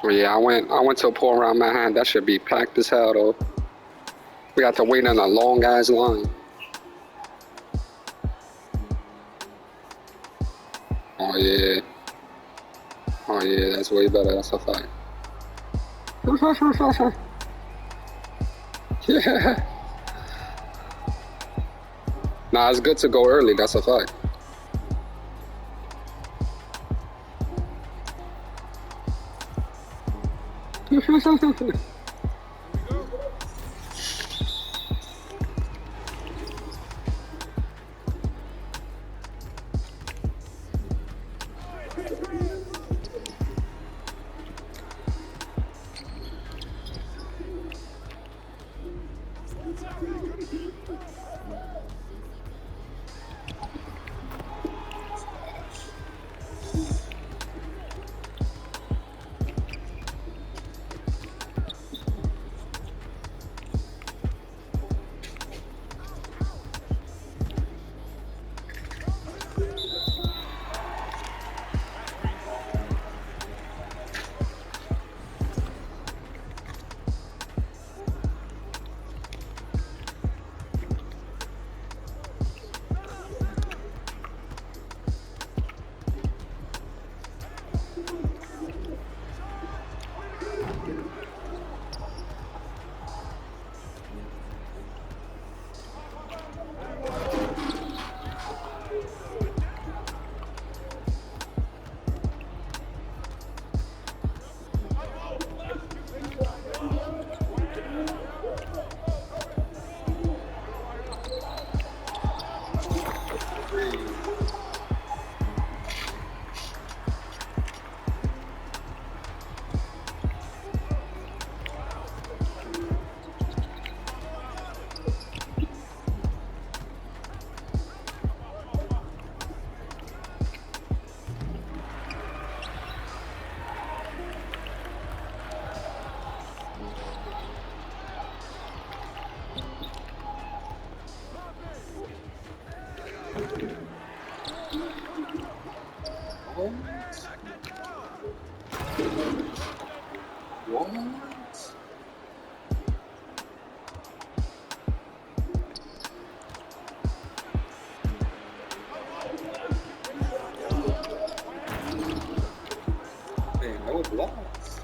Yeah, I went to a pool around Manhattan. That should be packed as hell though. We got to wait in a long ass line. Oh yeah. Oh yeah, that's way better. That's a fact. Yeah. Nah, it's good to go early. That's a fact. What? Man, no blocks.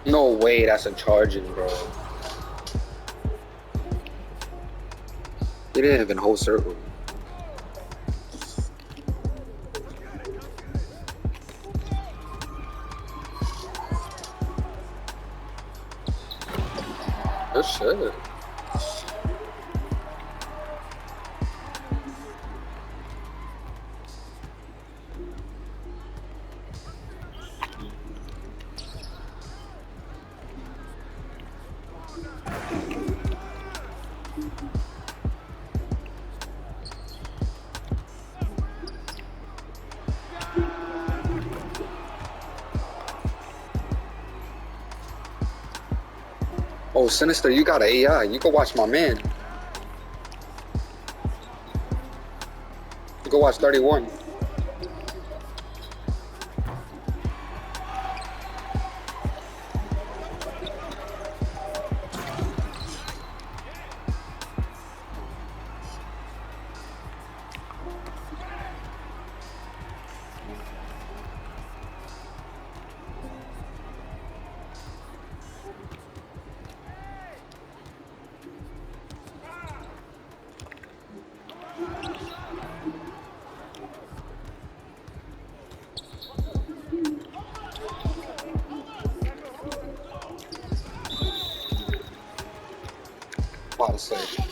No way, that's a charging, bro. He didn't even hold circle. Good shit. Oh, Sinister, you got an AI. You go watch my man. You go watch 31. about to say.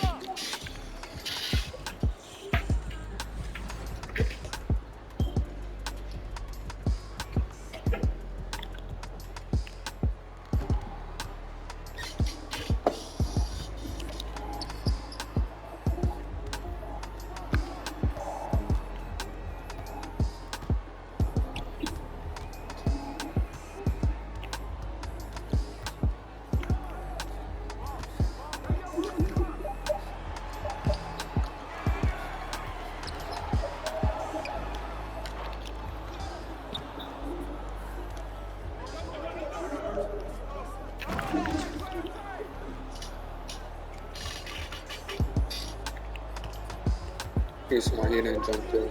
He's my he didn't jump through.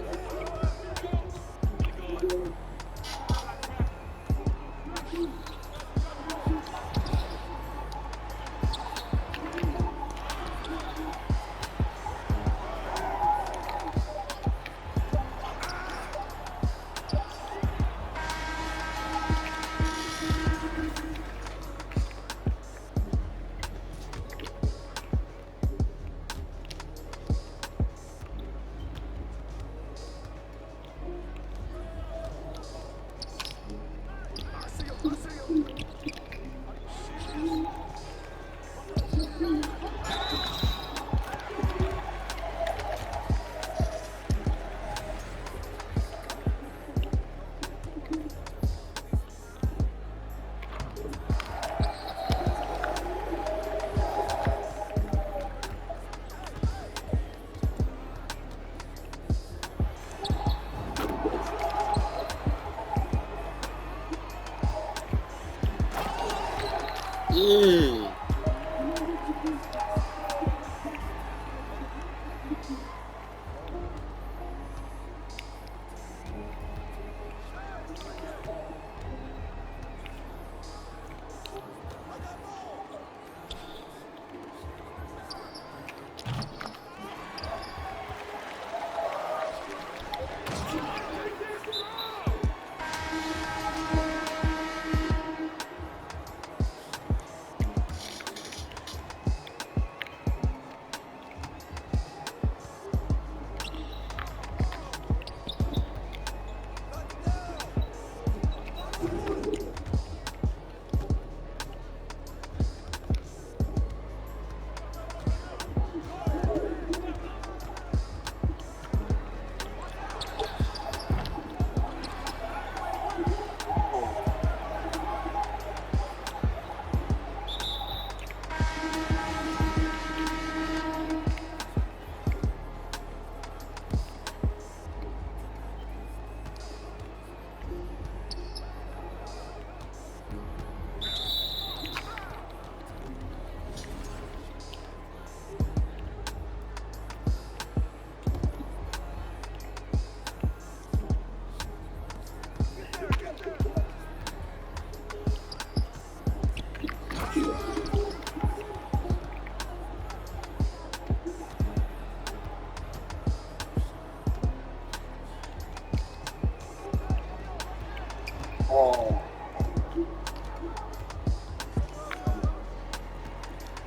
Oh,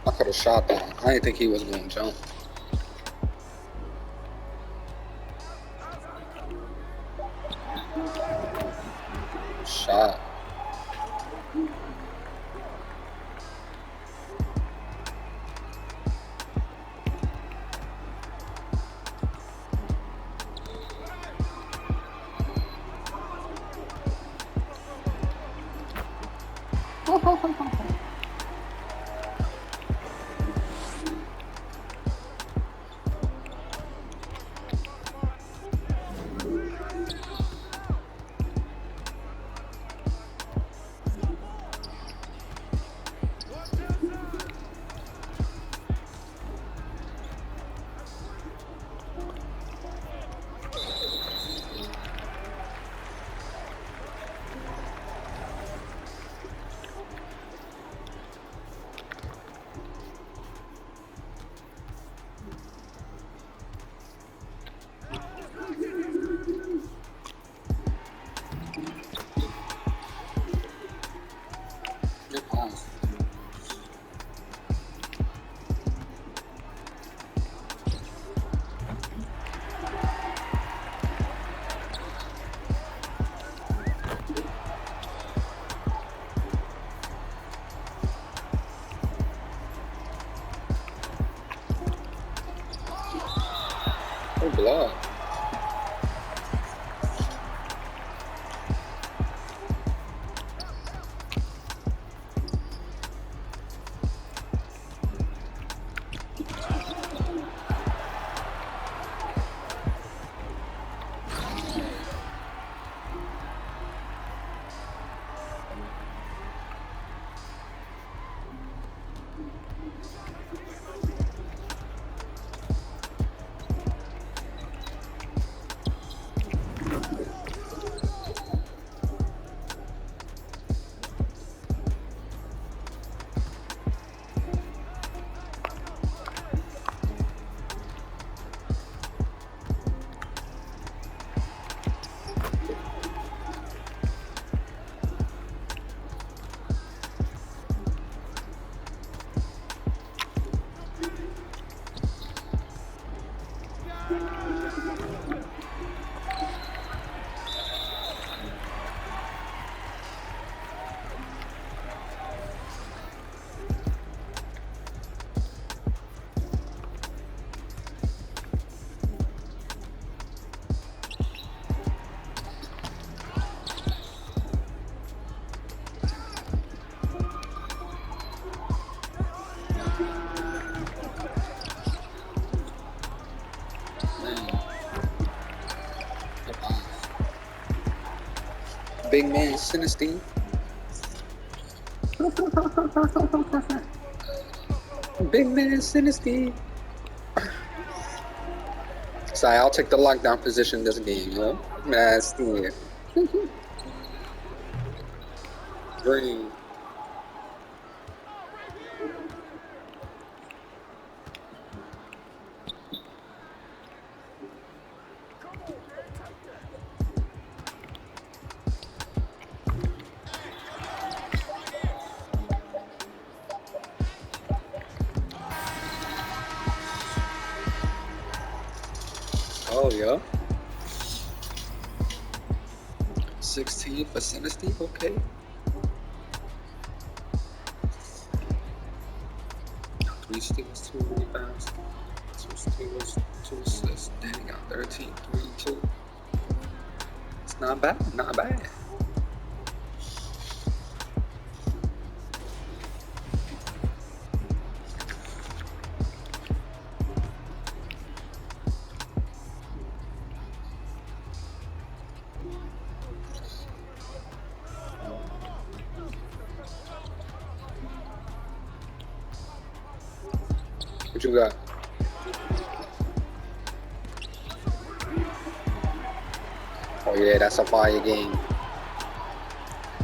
I could have shot that. I didn't think he was going to jump. Shot. Oh, blood. Big man Sinistine. Big man Sinistine. Sorry, I'll take the lockdown position this game, yo. Nasty. Green. Oh, yeah. 16 for Sinistine, okay. 3 steals, 2 rebounds, 2 steals, 2 assists. Then he got 13, 3, 2. It's not bad, not bad. What you got? Oh yeah, that's a fire game.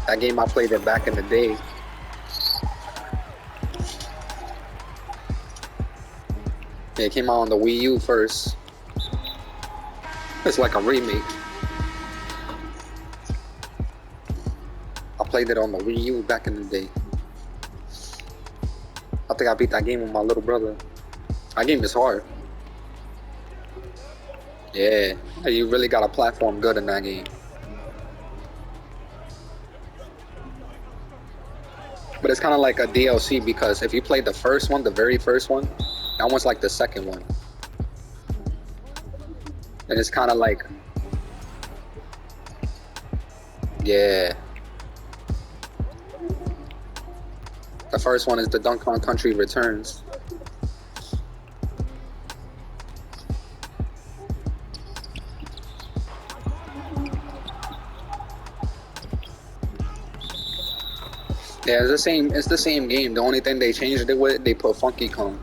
That game I played it back in the day. Yeah, it came out on the Wii U first. It's like a remake. I played it on the Wii U back in the day. I think I beat that game with my little brother. That game is hard. Yeah, you really got a platform good in that game. But it's kind of like a DLC because if you played the first one, the very first one, that one's like the second one. And it's kind of like, yeah. The first one is the Dunk on Country Returns. Yeah, it's the same game. The only thing they changed it with, they put Funky Kong.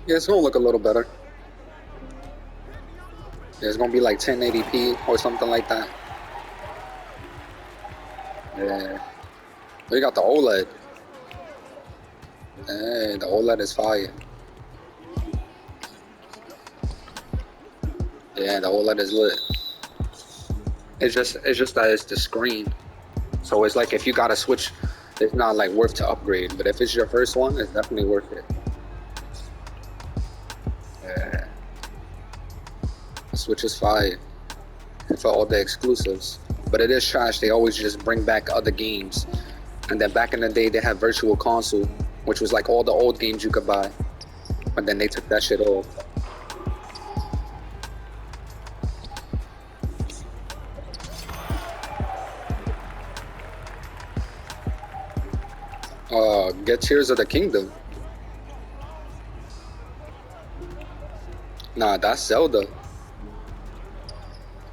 Yeah, it's gonna look a little better. Yeah, it's gonna be like 1080p or something like that. Yeah. We got the OLED. Hey, the OLED is fire. Yeah, the OLED is lit. It's just that it's the screen. So it's like if you gotta switch, it's not like worth to upgrade. But if it's your first one, it's definitely worth it. Yeah. Switch is fire for all the exclusives. But it is trash. They always just bring back other games. And then back in the day, they had Virtual Console. which was like all the old games you could buy, but then they took that shit off. Get Tears of the Kingdom. Nah, that's Zelda.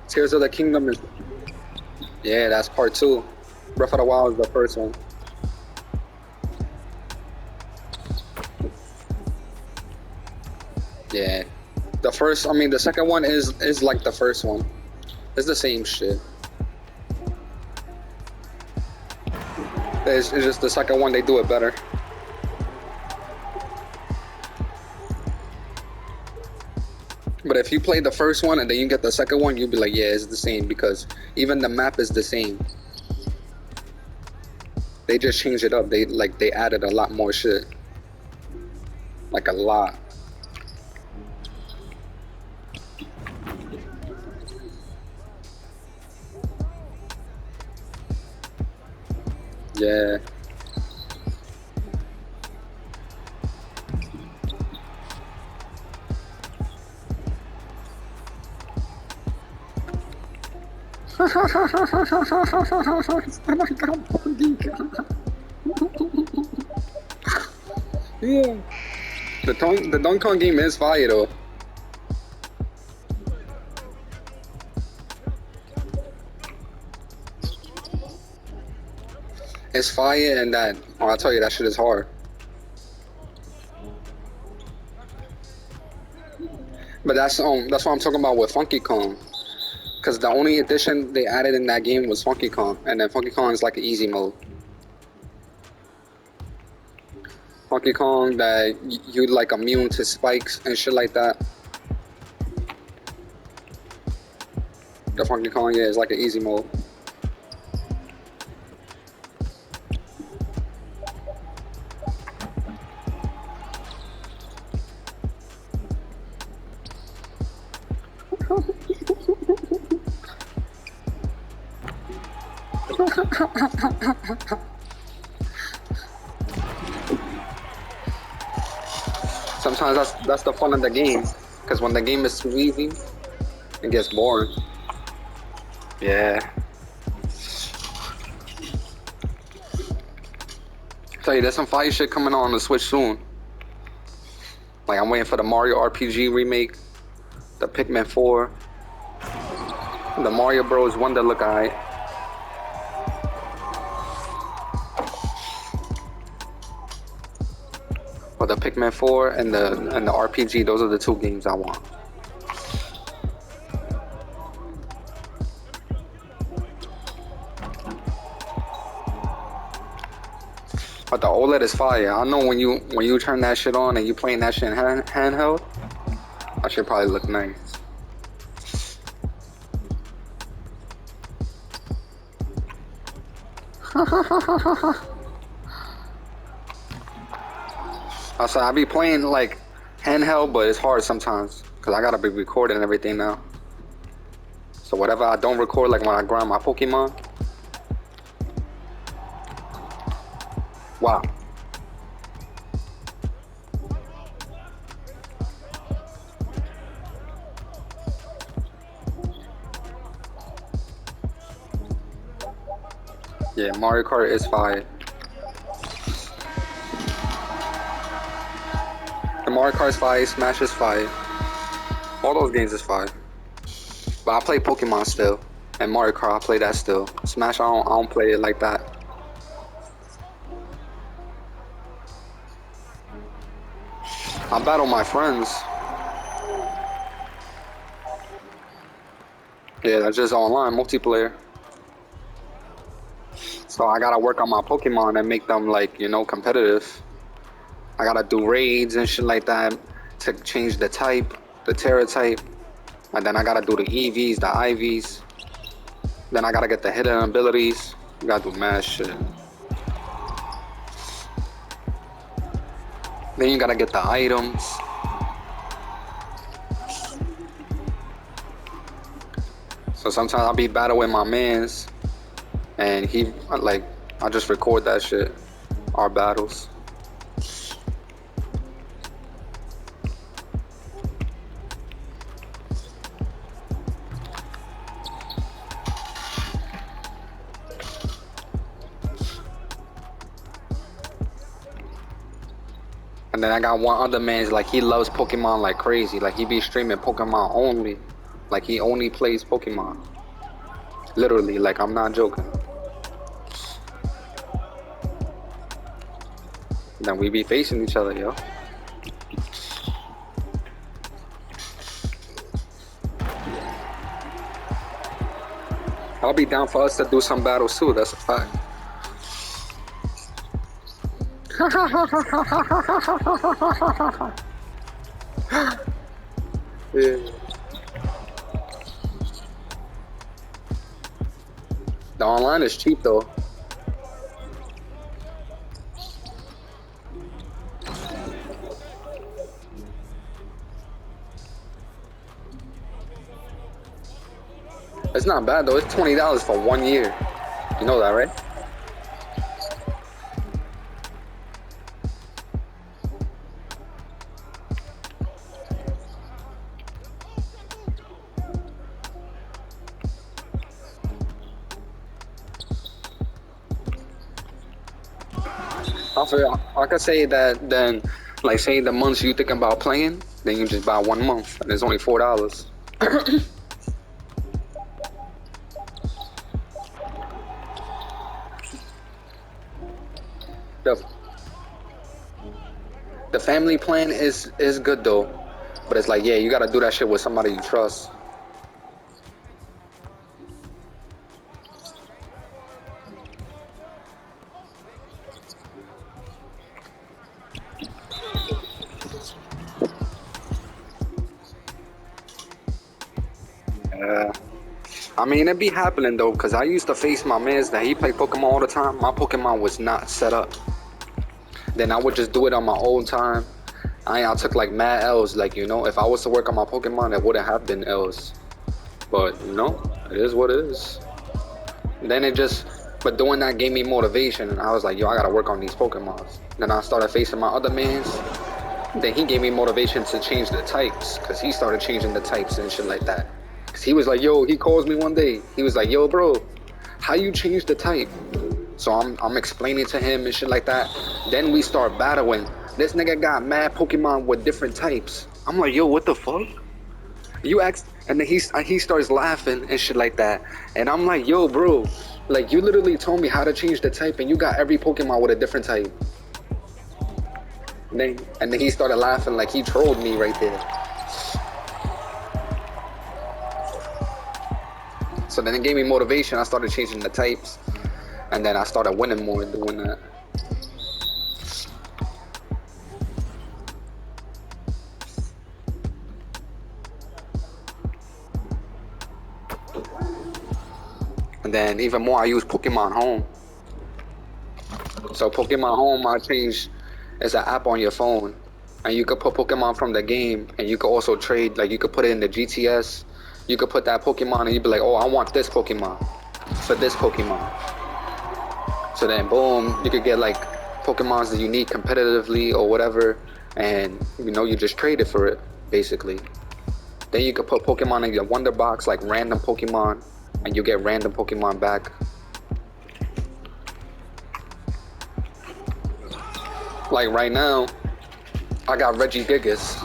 Tears of the Kingdom is, yeah, that's part 2. Breath of the Wild is the first one. Yeah, the second one is like the first one. It's the same shit. It's just the second one they do it better. But if you play the first one and then you get the second one, you'll be like, yeah, it's the same, because even the map is the same. They just changed it up. They added a lot more shit. Like a lot. Yeah. Yeah. The Donkey Kong game is fire though. It's fire, and that, oh, I'll tell you, that shit is hard. But that's what I'm talking about with Funky Kong. Because the only addition they added in that game was Funky Kong, and then Funky Kong is like an easy mode. Funky Kong that you like immune to spikes and shit like that. The Funky Kong, yeah, is like an easy mode. Sometimes that's the fun of the game, because when the game is too easy, it gets boring. Yeah. Tell you, there's some fire shit coming on the Switch soon. Like, I'm waiting for the Mario RPG remake, the Pikmin 4, the Mario Bros. Wonder look alright. But the Pikmin 4 and the RPG, those are the 2 games I want. But the OLED is fire. I know when you turn that shit on and you playing that shit in handheld, that shit probably look nice. So I be playing like handheld, but it's hard sometimes because I gotta be recording everything now. So whatever I don't record, like when I grind my Pokemon. Wow. Yeah, Mario Kart is fire. The Mario Kart is fire, Smash is fire. All those games is fire. But I play Pokemon still. And Mario Kart, I play that still. Smash, I don't play it like that. I battle my friends. Yeah, that's just online, multiplayer. So I gotta work on my Pokemon and make them, like, you know, competitive. I gotta do raids and shit like that to change the type, the Terra type. And then I gotta do the EVs, the IVs. Then I gotta get the hidden abilities. You gotta do mad shit. Then you gotta get the items. So sometimes I'll be battling my mans, and he, like, I just record that shit, our battles. And then I got one other man's like he loves Pokemon like crazy. Like he be streaming Pokemon only. Like he only plays Pokemon. Literally, like I'm not joking. And then we be facing each other, yo. I'll be down for us to do some battles too, that's a fact. Yeah. The online is cheap though. It's not bad though. It's $20 for 1 year. You know that, right? I could say that then, like, say the months you thinking about playing, then you just buy 1 month, and it's only $4. the the family plan is good though, but it's like, yeah, you gotta do that shit with somebody you trust. Yeah. I mean, it be happening though, cause I used to face my mans that he played Pokemon all the time. My Pokemon was not set up. Then I would just do it on my own time. I took like mad L's. Like, you know, if I was to work on my Pokemon, it wouldn't have been L's. But you know, it is what it is. Then it just, but doing that gave me motivation, and I was like, yo, I gotta work on these Pokemons. Then I started facing my other mans. Then he gave me motivation to change the types, cause he started changing the types and shit like that. Cause he was like, yo, he calls me one day. He was like, yo, bro, how you change the type? So I'm explaining to him and shit like that. Then we start battling. This nigga got mad Pokemon with different types. I'm like, yo, what the fuck? You asked, and then he starts laughing and shit like that. And I'm like, yo, bro, like you literally told me how to change the type, and you got every Pokemon with a different type. And then he started laughing like he trolled me right there. So then it gave me motivation. I started changing the types, and then I started winning more doing that. And then even more, I use Pokemon Home. So Pokemon Home, I changed. It's an app on your phone, and you could put Pokemon from the game, and you could also trade. Like you could put it in the GTS. You could put that Pokemon, and you'd be like, oh, I want this Pokemon for this Pokemon. So then, boom, you could get like Pokemons that you need competitively or whatever, and you know you just trade it for it basically. Then you could put Pokemon in your Wonder Box, like random Pokemon, and you get random Pokemon back. Like right now, I got Regigigas,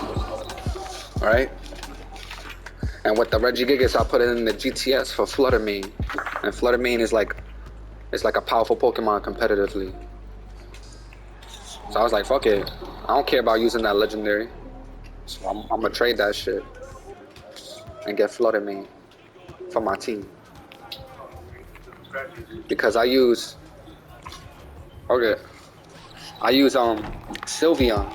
right? And with the Regigigas, I put it in the GTS for Fluttermane, and Fluttermane is like, it's like a powerful Pokemon competitively. So I was like, fuck it, I don't care about using that legendary, so I'm gonna trade that shit and get Fluttermane for my team. Because I use, okay, I use Sylveon,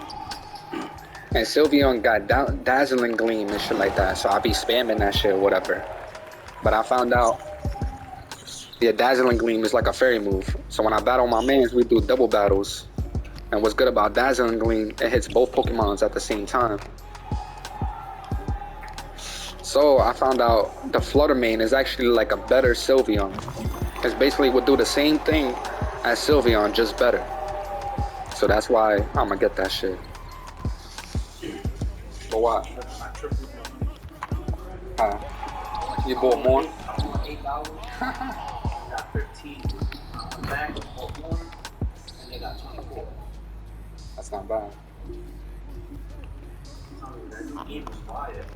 and Sylveon got Dazzling Gleam and shit like that, so I be spamming that shit or whatever. But I found out, yeah, Dazzling Gleam is like a fairy move. So when I battle my mans, we do double battles. And what's good about Dazzling Gleam, it hits both Pokemons at the same time. So I found out the Fluttermane is actually like a better Sylveon. It's basically would do the same thing as Sylveon, just better. So that's why I'm gonna get that shit. But what? You bought more? $8. Got 13. Back, bought more, and they got 24. That's not bad. That game was fire.